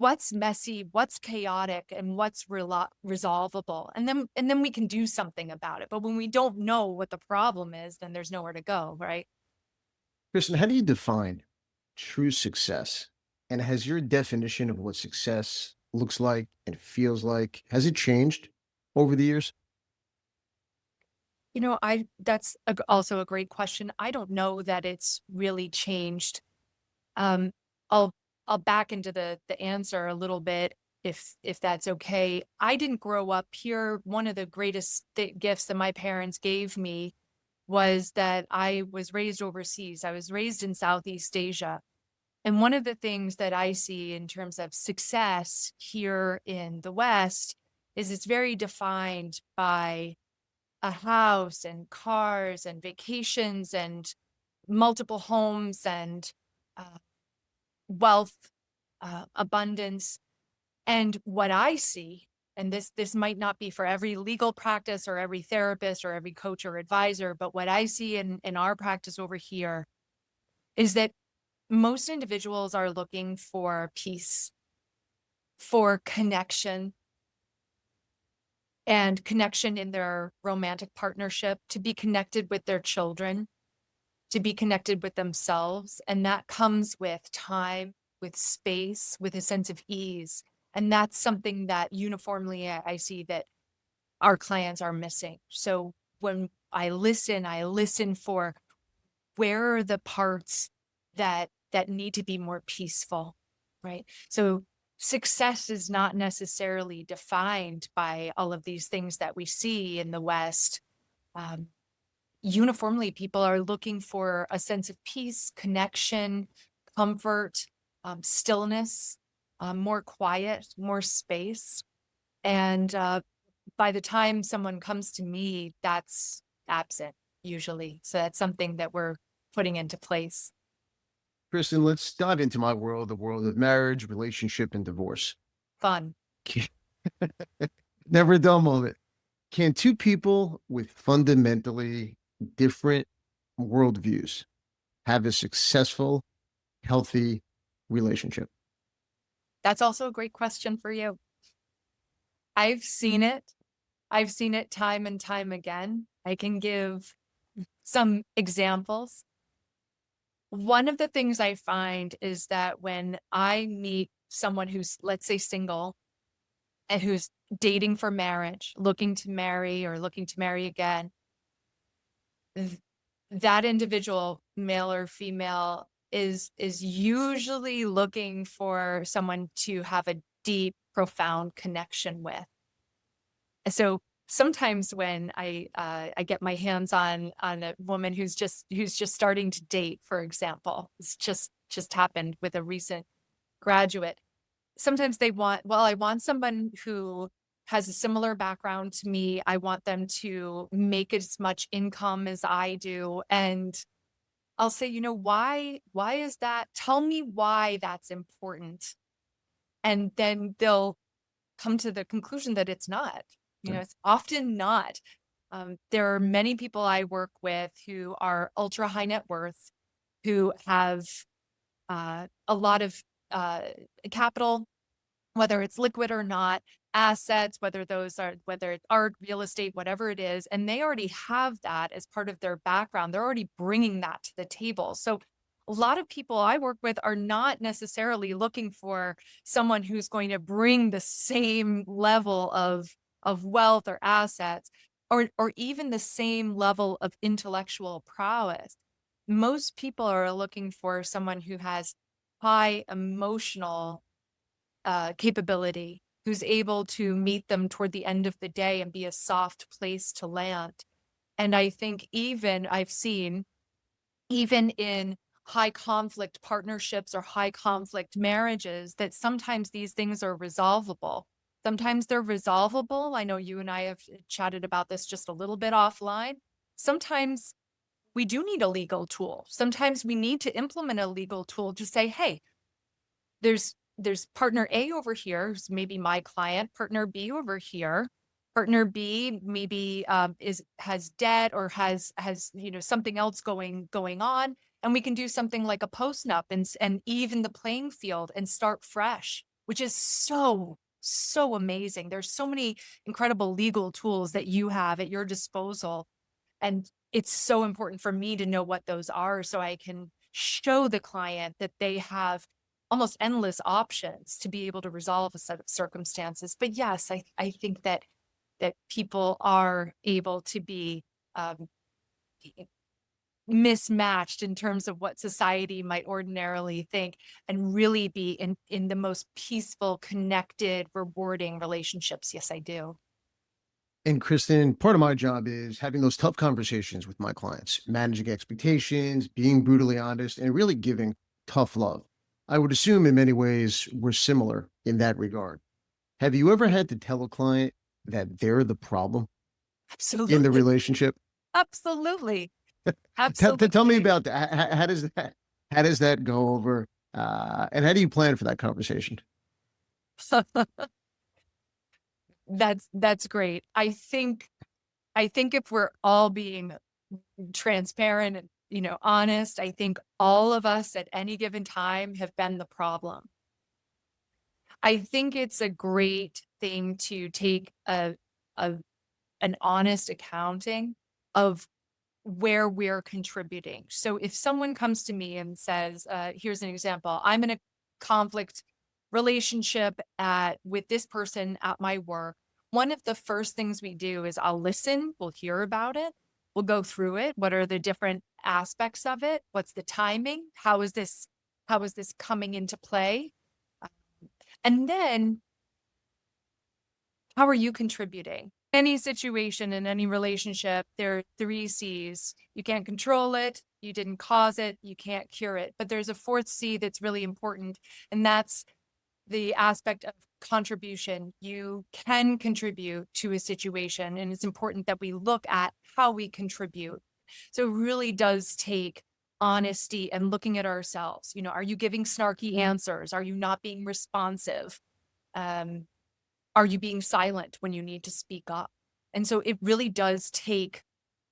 what's messy, what's chaotic, and what's resolvable. And then we can do something about it. But when we don't know what the problem is, then there's nowhere to go, right? Kristen, how do you define true success? And has your definition of what success looks like and feels like, has it changed over the years? You know, that's also a great question. I don't know that it's really changed. Um, I'll I'll back into the answer a little bit if that's okay. I didn't grow up here. One of the greatest gifts that my parents gave me was that I was raised overseas. I was raised in Southeast Asia. And one of the things that I see in terms of success here in the West is it's very defined by a house and cars and vacations and multiple homes and uh, wealth, abundance. And what I see, and this might not be for every legal practice or every therapist or every coach or advisor, but what I see in our practice over here is that most individuals are looking for peace, for connection, and connection in their romantic partnership, to be connected with their children, to be connected with themselves. And that comes with time, with space, with a sense of ease. And that's something that uniformly I see that our clients are missing. So when I listen for where are the parts that need to be more peaceful, right? So success is not necessarily defined by all of these things that we see in the West. Um, Uniformly, people are looking for a sense of peace, connection, comfort, stillness, more quiet, more space. And by the time someone comes to me, that's absent usually. So that's something that we're putting into place. Kristen, let's dive into my world, the world of marriage, relationship, and divorce. Fun. Never a dull moment. Can two people with fundamentally different worldviews have a successful, healthy relationship? That's also a great question for you. I've seen it. I've seen it time and time again. I can give some examples. One of the things I find is that when I meet someone who's, let's say, single and who's dating for marriage, looking to marry or looking to marry again, that individual, male or female, is usually looking for someone to have a deep, profound connection with. So sometimes when I get my hands on a woman who's just starting to date, for example, it's just happened with a recent graduate. Sometimes they want, well, I want someone who has a similar background to me. I want them to make as much income as I do. And I'll say, why is that? Tell me why that's important. And then they'll come to the conclusion that it's not. It's often not. There are many people I work with who are ultra high net worth, who have a lot of capital, whether it's liquid or not, assets, whether it's art, real estate, whatever it is, and they already have that as part of their background. They're already bringing that to the table. So a lot of people I work with are not necessarily looking for someone who's going to bring the same level of wealth or assets, or even the same level of intellectual prowess. Most people are looking for someone who has high emotional capability, who's able to meet them toward the end of the day and be a soft place to land. And I think I've seen, even in high conflict partnerships or high conflict marriages, that sometimes these things are resolvable. Sometimes they're resolvable. I know you and I have chatted about this just a little bit offline. Sometimes we do need a legal tool. Sometimes we need to implement a legal tool to say, hey, there's partner A over here, who's maybe my client, partner B over here. Partner B maybe has debt or has something else going on, and we can do something like a post-nup and even the playing field and start fresh which is so amazing. There's so many incredible legal tools that you have at your disposal. And it's so important for me to know what those are so I can show the client that they have almost endless options to be able to resolve a set of circumstances. But yes, I think that people are able to be mismatched in terms of what society might ordinarily think, and really be in the most peaceful, connected, rewarding relationships. Yes, I do. And Kristin, part of my job is having those tough conversations with my clients, managing expectations, being brutally honest, and really giving tough love. I would assume in many ways we're similar in that regard. Have you ever had to tell a client that they're the problem Absolutely. in the relationship? Absolutely. Tell Absolutely. me about that. How does that go over? And how do you plan for that conversation? That's great. I think if we're all being transparent and, honest, I think all of us at any given time have been the problem. I think it's a great thing to take an honest accounting of where we're contributing. So if someone comes to me and says, here's an example, I'm in a conflict relationship with this person at my work, one of the first things we do is I'll listen, we'll hear about it, we'll go through it. What are the different aspects of it? What's the timing? How is this coming into play? And then, how are you contributing? Any situation in any relationship, there are 3 C's. You can't control it, you didn't cause it, you can't cure it. But there's a 4th C that's really important, and that's the aspect of contribution. You can contribute to a situation, and it's important that we look at how we contribute. So it really does take honesty and looking at ourselves. Are you giving snarky answers? Are you not being responsive? Are you being silent when you need to speak up? And so it really does take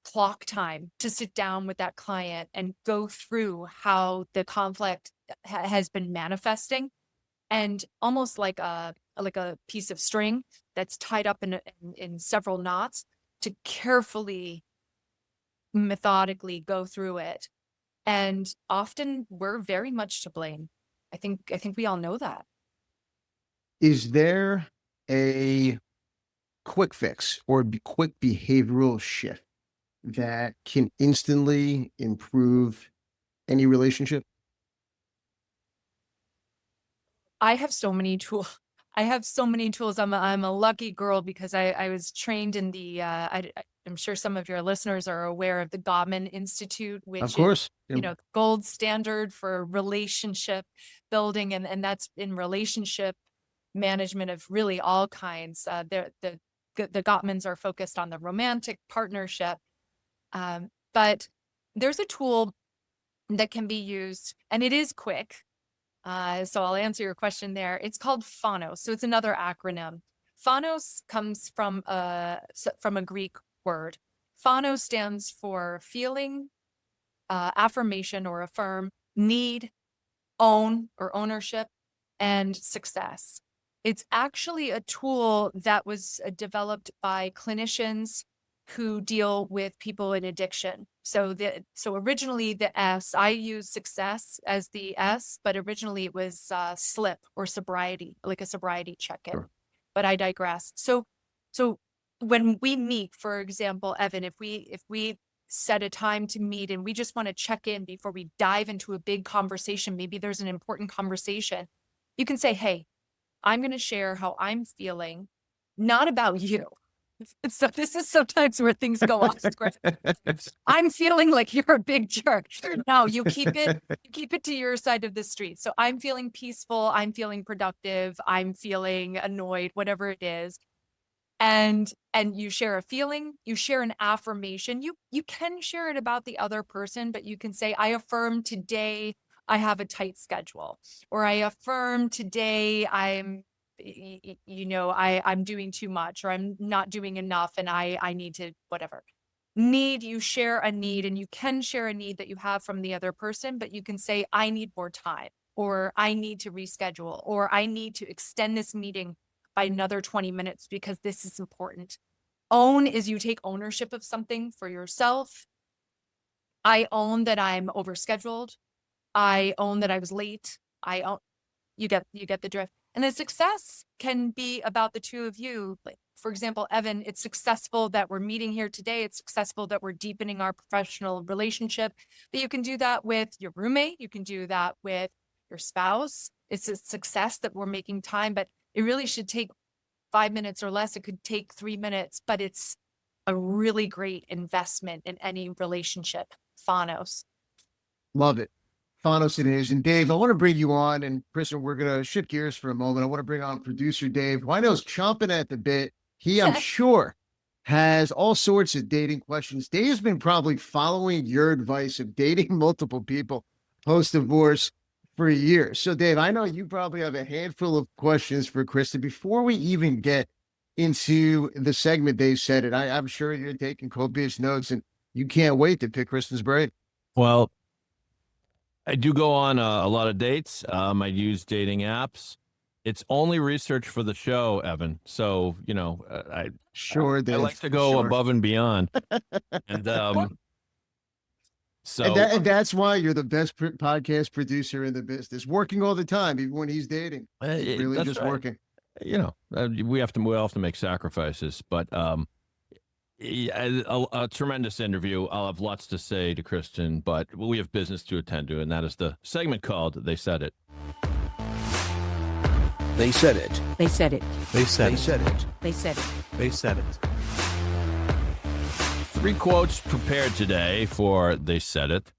clock time to sit down with that client and go through how the conflict has been manifesting, and almost like a piece of string that's tied up in several knots, to carefully, methodically go through it. And often we're very much to blame. I think we all know that. Is there a quick fix or quick behavioral shift that can instantly improve any relationship? I have so many tools. I'm a lucky girl because I was trained in the, I'm sure some of your listeners are aware of the Gottman Institute, which Of course. is, gold standard for relationship building. And that's in relationship management of really all kinds. The Gottmans are focused on the romantic partnership. But there's a tool that can be used, and it is quick. So I'll answer your question there. It's called phonos. So it's another acronym. Phonos comes from a Greek word. Phonos stands for feeling, affirmation or affirm, need, own or ownership, and success. It's actually a tool that was developed by clinicians who deal with people in addiction. So originally the S, I use success as the S, but originally it was SLIP or sobriety, like a sobriety check-in. Sure. But I digress. So when we meet, for example, Evan, if we set a time to meet and we just want to check in before we dive into a big conversation, maybe there's an important conversation, you can say, hey, I'm going to share how I'm feeling, not about you. So this is sometimes where things go off script. I'm feeling like you're a big jerk. No, you keep it to your side of the street. So I'm feeling peaceful. I'm feeling productive. I'm feeling annoyed, whatever it is. And you share a feeling, you share an affirmation. You can share it about the other person, but you can say, I affirm today I have a tight schedule, or I affirm today I'm doing too much, or I'm not doing enough and I need to, whatever. Need, you share a need, and you can share a need that you have from the other person, but you can say, I need more time. or I need to reschedule, or I need to extend this meeting by another 20 minutes because this is important. Own is you take ownership of something for yourself. I own that I'm overscheduled. I own that I was late. I own, you get the drift. And the success can be about the two of you. Like, for example, Evan, it's successful that we're meeting here today. It's successful that we're deepening our professional relationship. But you can do that with your roommate. You can do that with your spouse. It's a success that we're making time, but it really should take 5 minutes or less. It could take 3 minutes, but it's a really great investment in any relationship. Phanos. Love it. Thanos it is. And Dave, I want to bring you on, and Kristin, we're going to shift gears for a moment. I want to bring on producer Dave, who I know is chomping at the bit. He, I'm sure, has all sorts of dating questions. Dave's been probably following your advice of dating multiple people post-divorce for years. So, Dave, I know you probably have a handful of questions for Kristin. Before we even get into the segment, Dave said it, I'm sure you're taking copious notes, and you can't wait to pick Kristin's brain. Well, I do go on a lot of dates. I use dating apps. It's only research for the show, Evan. So, I like to go above and beyond. And and that's why you're the best podcast producer in the business, working all the time, even when he's dating. Really just right. working. We have to make sacrifices, but a tremendous interview. I'll have lots to say to Kristin, but we have business to attend to, and that is the segment called They Said It. They said it. They said it. They said it. They said it. They said it. 3 quotes prepared today for They Said It.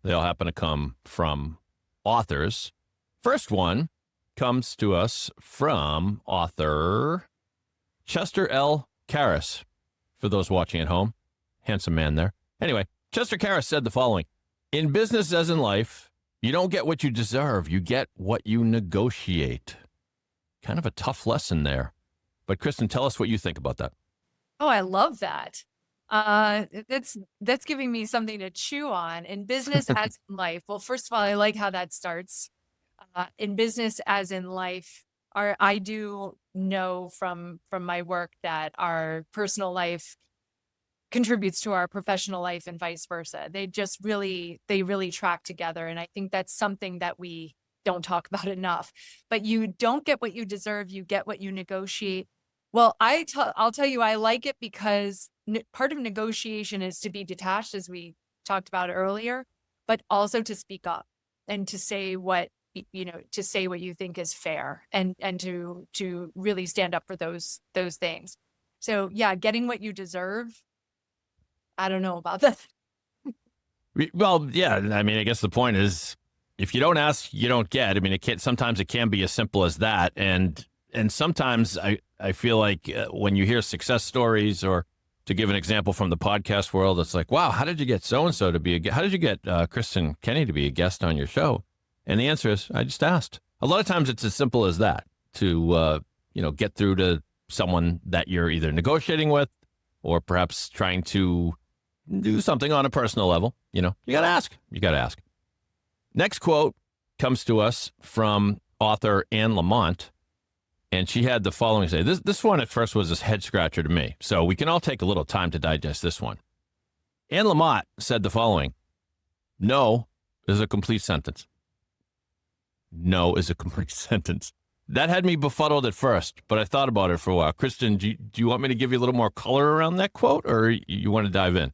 They all happen to come from authors. First one comes to us from author Chester L. Karras. For those watching at home, handsome man there. Anyway, Chester Karras said the following: in business as in life, you don't get what you deserve. You get what you negotiate. Kind of a tough lesson there. But Kristin, tell us what you think about that. Oh, I love that. That's giving me something to chew on. In business as in life. Well, first of all, I like how that starts. In business as in life, I do know from my work that our personal life contributes to our professional life and vice versa. They really track together. And I think that's something that we don't talk about enough. But you don't get what you deserve. You get what you negotiate. Well, I'll tell you, I like it because part of negotiation is to be detached, as we talked about earlier, but also to speak up and to say what you think is fair and to really stand up for those things. So yeah, getting what you deserve. I don't know about that. Well, yeah, I mean, I guess the point is, if you don't ask, you don't get. I mean, sometimes it can be as simple as that. And sometimes I feel like when you hear success stories, or to give an example from the podcast world, it's like, wow, how did you get so-and-so to be how did you get Kristin Kenney to be a guest on your show? And the answer is, I just asked. A lot of times it's as simple as that, to, get through to someone that you're either negotiating with or perhaps trying to do something on a personal level. You got to ask. You got to ask. Next quote comes to us from author Anne Lamott, and she had the following to say. This one at first was a head scratcher to me, so we can all take a little time to digest this one. Anne Lamott said the following: no is a complete sentence. No is a complete sentence. That had me befuddled at first, but I thought about it for a while. Kristin, do you want me to give you a little more color around that quote, or you want to dive in?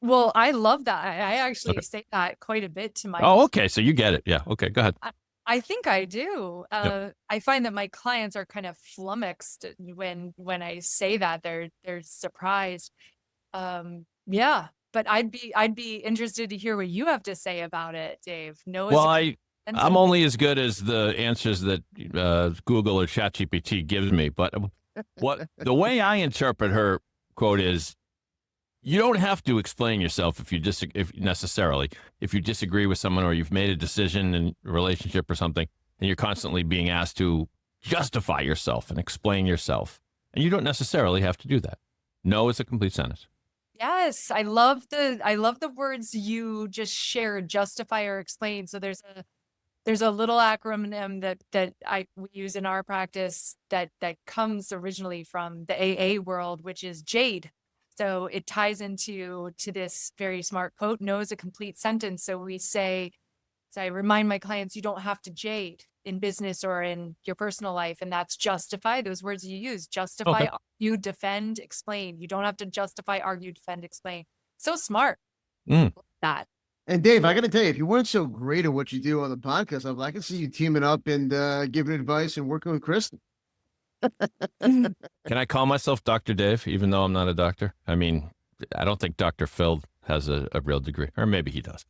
Well, I love that. I actually say that quite a bit to my. Oh, okay. So you get it. Yeah. Okay. Go ahead. I think I do. Yep. I find that my clients are kind of flummoxed when I say that. They're surprised. Yeah, but I'd be interested to hear what you have to say about it, Dave. No. Well, I'm only as good as the answers that Google or ChatGPT gives me. But the way I interpret her quote is, you don't have to explain yourself if you disagree with someone, or you've made a decision in a relationship or something, and you're constantly being asked to justify yourself and explain yourself. And you don't necessarily have to do that. No is a complete sentence. Yes, I love the words you just shared, justify or explain. So there's there's a little acronym that we use in our practice that comes originally from the AA world, which is JADE. So it ties into this very smart quote, no is a complete sentence. So we say, so I remind my clients, you don't have to jade in business or in your personal life. And that's justify, those words you use, justify, Okay. argue, defend, explain. You don't have to justify, argue, defend, explain. So smart. Mm. That. And Dave, I got to tell you, if you weren't so great at what you do on the podcast, I can see you teaming up and giving advice and working with Kristin. Can I call myself Dr. Dave, even though I'm not a doctor? I mean, I don't think Dr. Phil has a real degree, or maybe he does.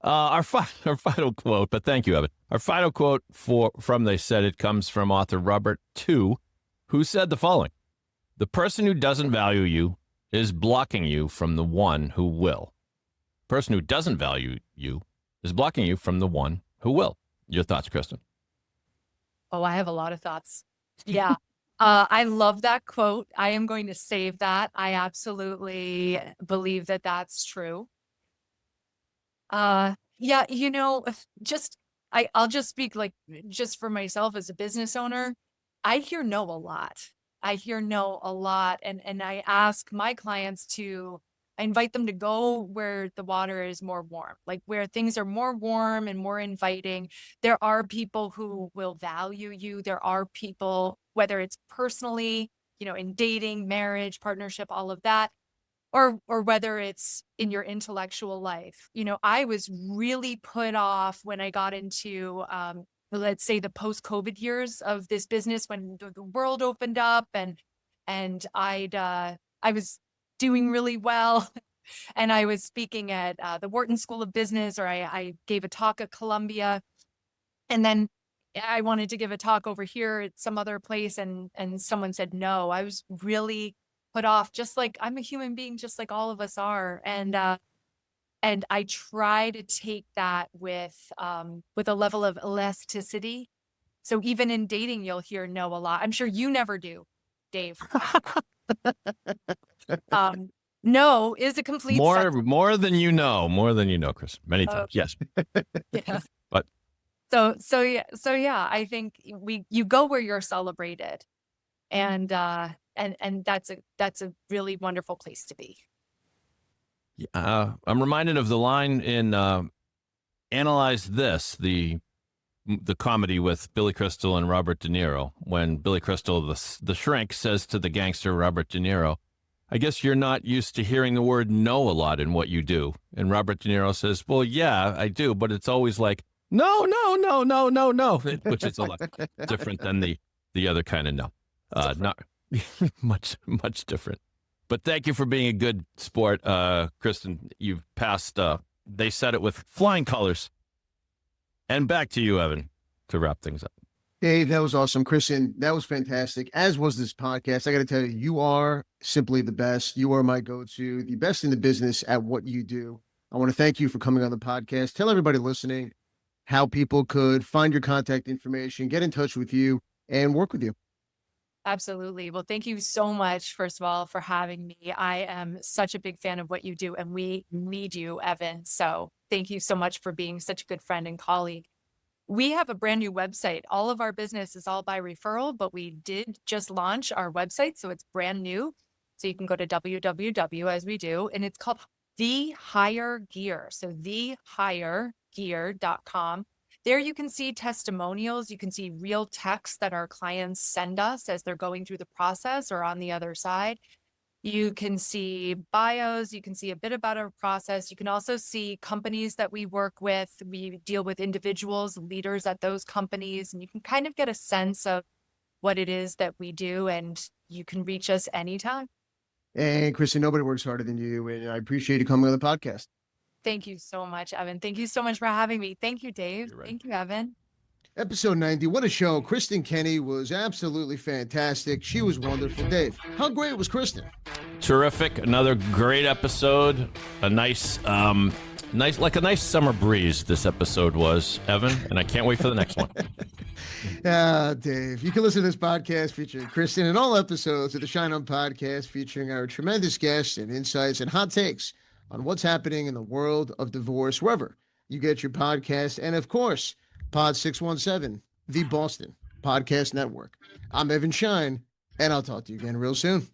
Our final quote, but thank you, Evan. Our final quote from They Said It comes from author Robert II, who said the following: "The person who doesn't value you is blocking you from the one who will. The person who doesn't value you is blocking you from the one who will." Your thoughts, Kristin? Oh, I have a lot of thoughts. Yeah. I love that quote. I am going to save that. I absolutely believe that that's true. Yeah, I'll just speak like just for myself as a business owner. I hear no a lot. And I ask my clients I invite them to go where the water is more warm, like where things are more warm and more inviting. There are people who will value you. There are people, whether it's personally, in dating, marriage, partnership, all of that, or whether it's in your intellectual life. I was really put off when I got into, let's say, the post-COVID years of this business, when the world opened up and I was doing really well. And I was speaking at the Wharton School of Business, or I gave a talk at Columbia. And then I wanted to give a talk over here at some other place, and someone said no. I was really put off, just like I'm a human being, just like all of us are. And I try to take that with a level of elasticity. So even in dating, you'll hear no a lot. I'm sure you never do, Dave. No is a complete sentence. More than you know, Chris. Many times, yes. Yeah. But So yeah, I think you go where you're celebrated, and that's a really wonderful place to be. I'm reminded of the line in Analyze This, the comedy with Billy Crystal and Robert De Niro, when Billy Crystal, the shrink, says to the gangster Robert De Niro, "I guess you're not used to hearing the word no a lot in what you do." And Robert De Niro says, "Well, yeah, I do, but it's always like, no, which is a lot different than the other kind of no. Not much different. But thank you for being a good sport, Kristin. You've passed, They Said It with flying colors. And back to you, Evan, to wrap things up. Dave, that was awesome. Kristin, that was fantastic, as was this podcast. I got to tell you, you are simply the best. You are my go-to, the best in the business at what you do. I want to thank you for coming on the podcast. Tell everybody listening how people could find your contact information, get in touch with you, and work with you. Absolutely. Well, thank you so much, first of all, for having me. I am such a big fan of what you do, and we need you, Evan. So thank you so much for being such a good friend and colleague. We have a brand new website. All of our business is all by referral, but we did just launch our website, so it's brand new. So you can go to www, as we do, and it's called The Higher Gear. So thehighergear.com. There you can see testimonials. You can see real texts that our clients send us as they're going through the process or on the other side. You can see bios. You can see a bit about our process. You can also see companies that we work with. We deal with individuals, leaders at those companies, and you can kind of get a sense of what it is that we do, and you can reach us anytime. And Kristin, nobody works harder than you, and I appreciate you coming on the podcast. Thank you so much, Evan. Thank you so much for having me. Thank you, Dave. You're right. Thank you, Evan. Episode 90, what a show. Kristin Kenney was absolutely fantastic. She was wonderful. Dave, how great was Kristin? Terrific. Another great episode. A nice summer breeze this episode was, Evan, and I can't wait for the next one. Dave, you can listen to this podcast featuring Kristin and all episodes of the Schein podcast featuring our tremendous guests and insights and hot takes on what's happening in the world of divorce, wherever you get your podcast. And of course, Pod 617, the Boston Podcast Network. I'm Evan Schein, and I'll talk to you again real soon.